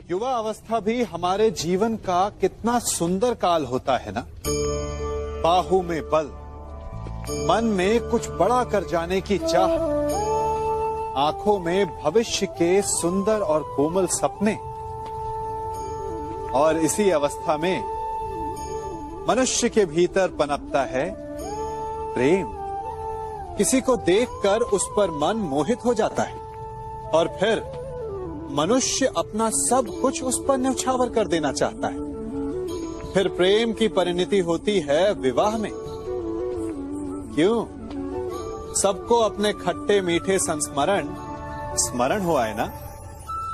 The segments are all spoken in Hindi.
युवा अवस्था भी हमारे जीवन का कितना सुंदर काल होता है ना। बाहू में बल, मन में कुछ बड़ा कर जाने की चाह, आंखों में भविष्य के सुंदर और कोमल सपने। और इसी अवस्था में मनुष्य के भीतर पनपता है प्रेम। किसी को देखकर उस पर मन मोहित हो जाता है और फिर मनुष्य अपना सब कुछ उस पर न्यौछावर कर देना चाहता है। फिर प्रेम की परिणति होती है विवाह में। क्यों? सबको अपने खट्टे मीठे संस्मरण स्मरण हुआ है ना।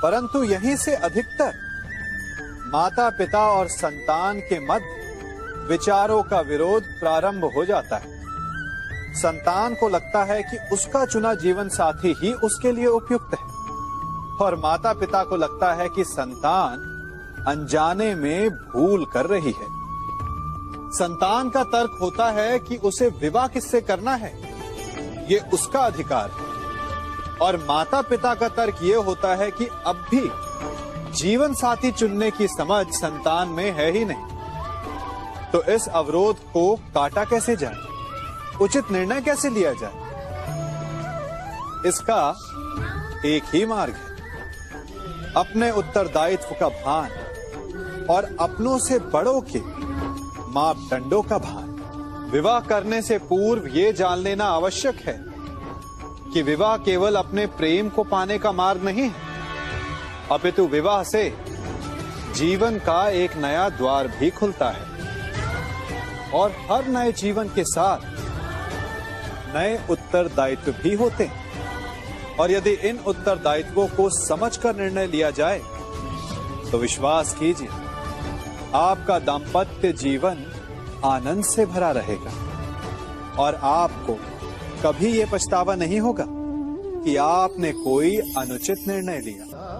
परंतु यहीं से अधिकतर माता पिता और संतान के मध्य विचारों का विरोध प्रारंभ हो जाता है। संतान को लगता है कि उसका चुना जीवन साथी ही उसके लिए उपयुक्त है और माता पिता को लगता है कि संतान अनजाने में भूल कर रही है। संतान का तर्क होता है कि उसे विवाह किससे करना है, ये उसका अधिकार है। और माता पिता का तर्क ये होता है कि अब भी जीवन साथी चुनने की समझ संतान में है ही नहीं। तो इस अवरोध को काटा कैसे जाए, उचित निर्णय कैसे लिया जाए? इसका एक ही मार्ग है, अपने उत्तरदायित्व का भान और अपनों से बड़ों के मापदंडों का भान। विवाह करने से पूर्व ये जान लेना आवश्यक है कि विवाह केवल अपने प्रेम को पाने का मार्ग नहीं है, अपितु विवाह से जीवन का एक नया द्वार भी खुलता है। और हर नए जीवन के साथ नए उत्तरदायित्व भी होते हैं। और यदि इन उत्तरदायित्वों को समझकर निर्णय लिया जाए तो विश्वास कीजिए, आपका दाम्पत्य जीवन आनंद से भरा रहेगा और आपको कभी ये पछतावा नहीं होगा कि आपने कोई अनुचित निर्णय लिया।